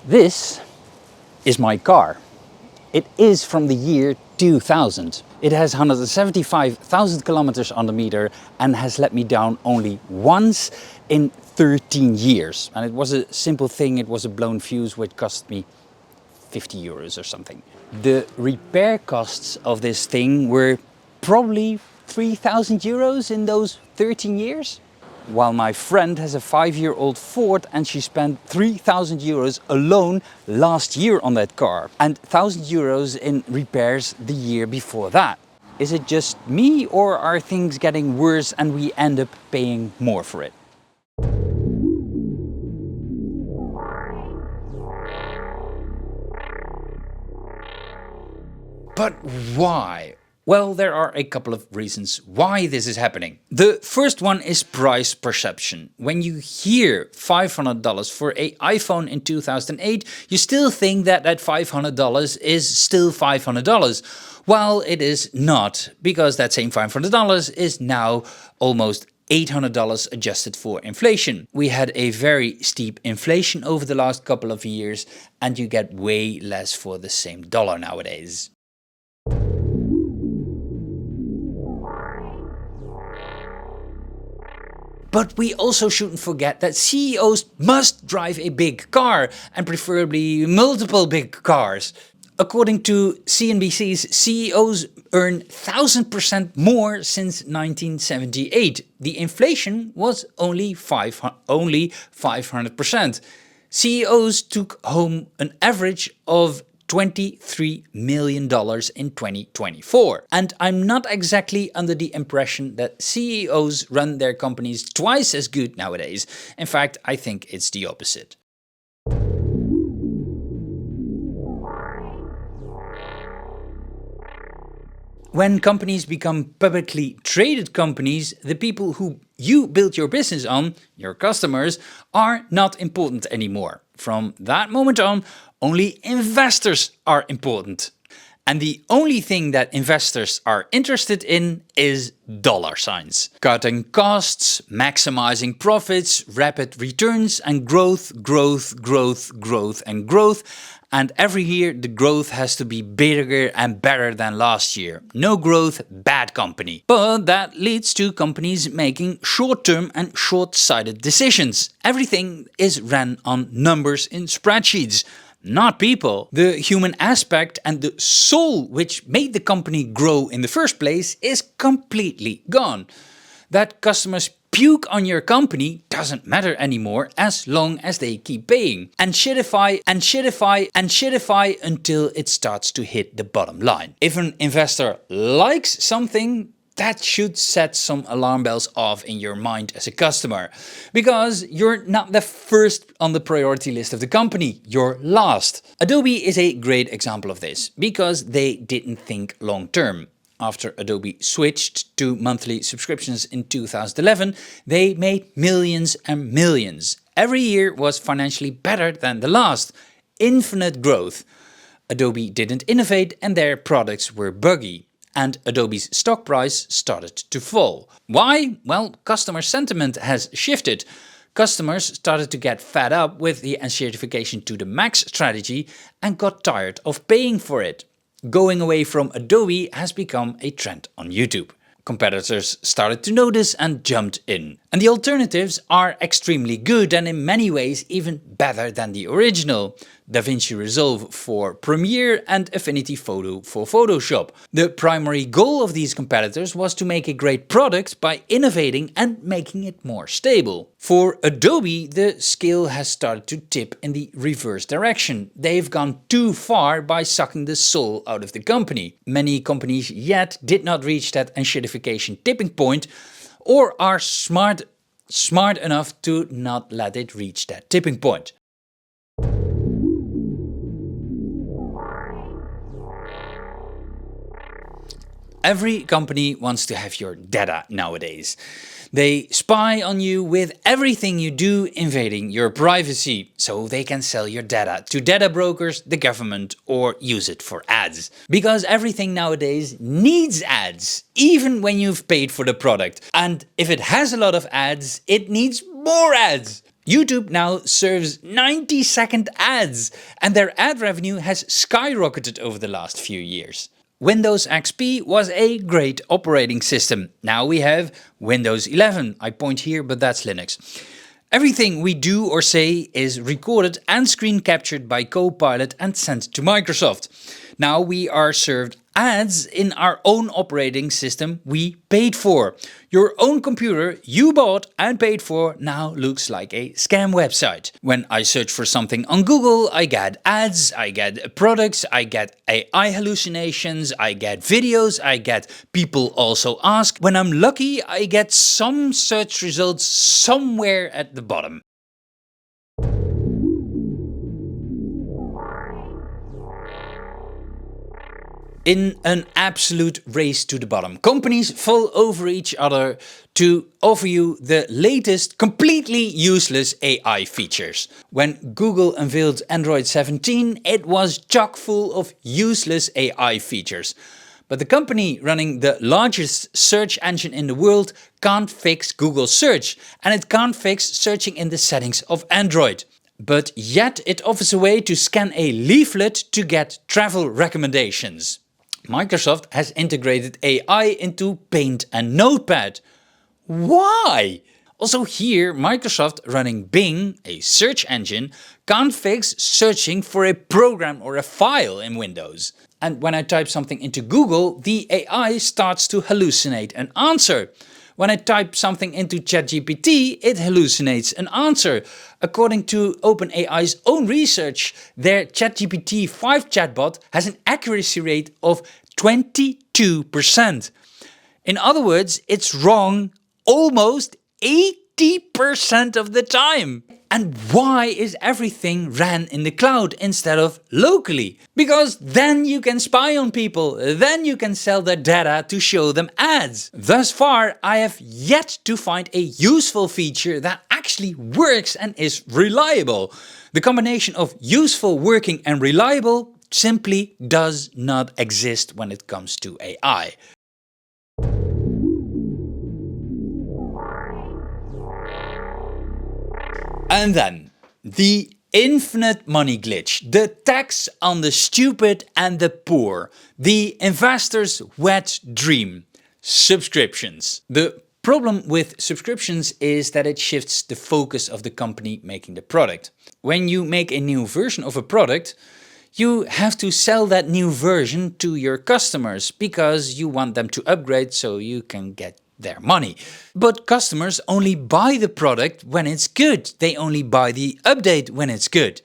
This is my car. It is from the year 2000. It has 175,000 kilometers on the meter and has let me down only once in 13 years. And it was a simple thing, it was a blown fuse which cost me 50 euros or something. The repair costs of this thing were probably 3,000 euros in those 13 years. While my friend has a 5-year-old Ford and she spent 3,000 euros alone last year on that car and 1,000 euros in repairs the year before that. Is it just me or are things getting worse and we end up paying more for it? But why? Well, there are a couple of reasons why this is happening. The first one is price perception. When you hear $500 for an iPhone in 2008, you still think that that $500 is still $500. While it is not, because that same $500 is now almost $800 adjusted for inflation. We had a very steep inflation over the last couple of years and you get way less for the same dollar nowadays. But we also shouldn't forget that CEOs must drive a big car, and preferably multiple big cars. According to CNBC's, CEOs earn 1,000% more since 1978. The inflation was only 500%. CEOs took home an average of $23 million in 2024. And I'm not exactly under the impression that CEOs run their companies twice as good nowadays. In fact, I think it's the opposite. When companies become publicly traded companies, the people who you build your business on, your customers, are not important anymore. From that moment on, only investors are important. And the only thing that investors are interested in is dollar signs. Cutting costs, maximizing profits, rapid returns, and growth. And every year the growth has to be bigger and better than last year. No growth, bad company. But that leads to companies making short-term and short-sighted decisions. Everything is ran on numbers in spreadsheets. Not people. The human aspect and the soul which made the company grow in the first place is completely gone. That customers puke on your company doesn't matter anymore as long as they keep paying. And shitify until it starts to hit the bottom line. If an investor likes something, that should set some alarm bells off in your mind as a customer. Because you're not the first on the priority list of the company, you're last. Adobe is a great example of this, because they didn't think long term. After Adobe switched to monthly subscriptions in 2011, they made millions and millions. Every year was financially better than the last. Infinite growth. Adobe didn't innovate and their products were buggy. And Adobe's stock price started to fall. Why? Well, customer sentiment has shifted. Customers started to get fed up with the certification to the max strategy and got tired of paying for it. Going away from Adobe has become a trend on YouTube. Competitors started to notice and jumped in. And the alternatives are extremely good and in many ways even better than the original. DaVinci Resolve for Premiere and Affinity Photo for Photoshop. The primary goal of these competitors was to make a great product by innovating and making it more stable. For Adobe, the scale has started to tip in the reverse direction. They've gone too far by sucking the soul out of the company. Many companies yet did not reach that certification tipping point or are smart enough to not let it reach that tipping point. Every company wants to have your data nowadays. They spy on you with everything you do, invading your privacy, so they can sell your data to data brokers, the government, or use it for ads. Because everything nowadays needs ads, even when you've paid for the product. And if it has a lot of ads, it needs more ads. YouTube now serves 90-second ads, and their ad revenue has skyrocketed over the last few years. Windows XP was a great operating system. Now we have Windows 11. I point here, but that's Linux. Everything we do or say is recorded and screen captured by Copilot and sent to Microsoft. Now we are served ads in our own operating system we paid for. Your own computer you bought and paid for now looks like a scam website. When I search for something on Google, I get ads, I get products, I get AI hallucinations, I get videos, I get people also ask. When I'm lucky, I get some search results somewhere at the bottom. In an absolute race to the bottom, companies fall over each other to offer you the latest, completely useless AI features. When Google unveiled Android 17, it was chock full of useless AI features. But the company running the largest search engine in the world can't fix Google search, and it can't fix searching in the settings of Android. But yet it offers a way to scan a leaflet to get travel recommendations. Microsoft has integrated AI into Paint and Notepad. Why? Also here, Microsoft running Bing, a search engine, can't fix searching for a program or a file in Windows. And when I type something into Google, the AI starts to hallucinate an answer. When I type something into ChatGPT, it hallucinates an answer. According to OpenAI's own research, their ChatGPT 5 chatbot has an accuracy rate of 22%. In other words, it's wrong almost 80% of the time. And why is everything ran in the cloud instead of locally? Because then you can spy on people, then you can sell their data to show them ads. Thus far, I have yet to find a useful feature that actually works and is reliable. The combination of useful, working and reliable simply does not exist when it comes to AI. And then, the infinite money glitch, the tax on the stupid and the poor, the investor's wet dream, subscriptions. The problem with subscriptions is that it shifts the focus of the company making the product. When you make a new version of a product, you have to sell that new version to your customers because you want them to upgrade so you can get their money. But customers only buy the product when it's good. They only buy the update when it's good.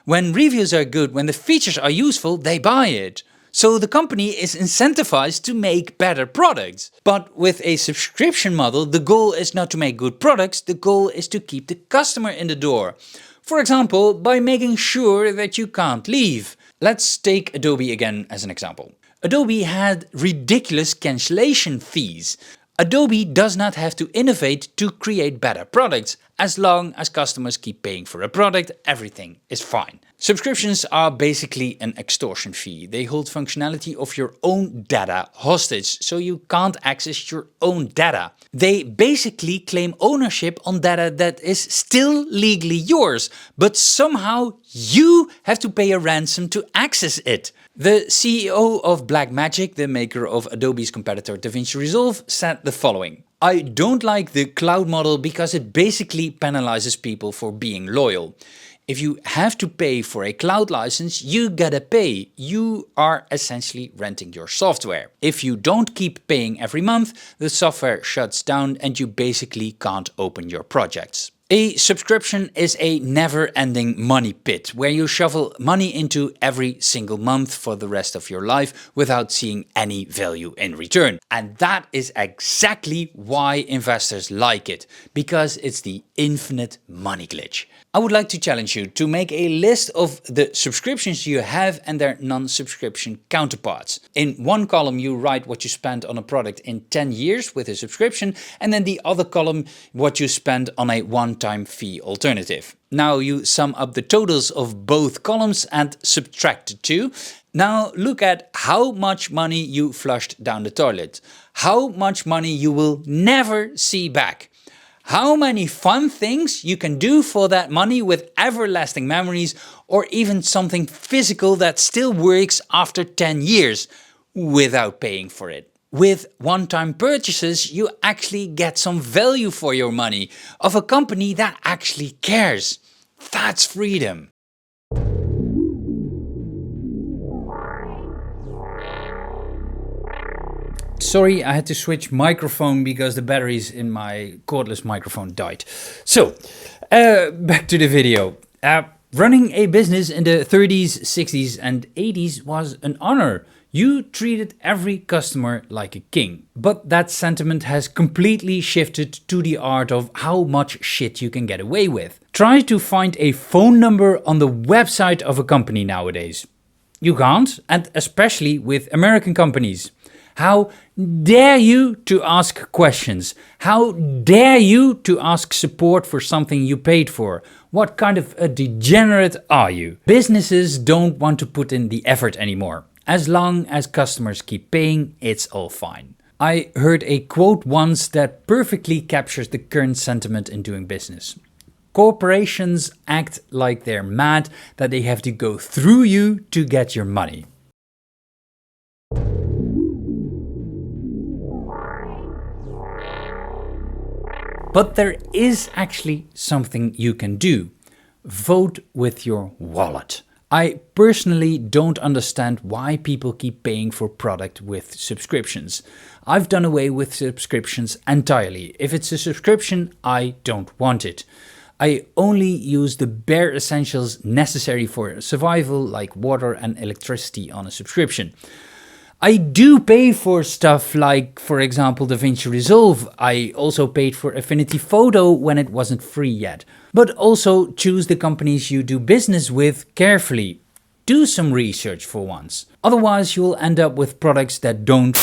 When reviews are good, when the features are useful, they buy it. So the company is incentivized to make better products. But with a subscription model, the goal is not to make good products, the goal is to keep the customer in the door. For example, by making sure that you can't leave. Let's take Adobe again as an example. Adobe had ridiculous cancellation fees. Adobe does not have to innovate to create better products. As long as customers keep paying for a product, everything is fine. Subscriptions are basically an extortion fee. They hold functionality of your own data hostage, so you can't access your own data. They basically claim ownership on data that is still legally yours, but somehow you have to pay a ransom to access it. The CEO of Blackmagic, the maker of Adobe's competitor DaVinci Resolve, said the following: "I don't like the cloud model because it basically penalizes people for being loyal. If you have to pay for a cloud license, you gotta pay. You are essentially renting your software. If you don't keep paying every month, the software shuts down and you basically can't open your projects." A subscription is a never-ending money pit where you shovel money into every single month for the rest of your life without seeing any value in return. And that is exactly why investors like it, because it's the infinite money glitch. I would like to challenge you to make a list of the subscriptions you have and their non-subscription counterparts. In one column you write what you spent on a product in 10 years with a subscription, and then the other column what you spent on a one-time fee alternative. Now you sum up the totals of both columns and subtract the two. Now look at how much money you flushed down the toilet, how much money you will never see back. How many fun things you can do for that money with everlasting memories, or even something physical that still works after 10 years without paying for it. With one-time purchases, you actually get some value for your money of a company that actually cares. That's freedom. Sorry, I had to switch microphone because the batteries in my cordless microphone died. So, back to the video. Running a business in the 30s, 60s and 80s was an honor. You treated every customer like a king. But that sentiment has completely shifted to the art of how much shit you can get away with. Try to find a phone number on the website of a company nowadays. You can't, and especially with American companies. How dare you to ask questions? How dare you to ask support for something you paid for? What kind of a degenerate are you? Businesses don't want to put in the effort anymore. As long as customers keep paying, it's all fine. I heard a quote once that perfectly captures the current sentiment in doing business. Corporations act like they're mad that they have to go through you to get your money. But there is actually something you can do. Vote with your wallet. I personally don't understand why people keep paying for product with subscriptions. I've done away with subscriptions entirely. If it's a subscription, I don't want it. I only use the bare essentials necessary for survival, like water and electricity, on a subscription. I do pay for stuff like, for example, DaVinci Resolve. I also paid for Affinity Photo when it wasn't free yet. But also choose the companies you do business with carefully. Do some research for once. Otherwise you'll end up with products that don't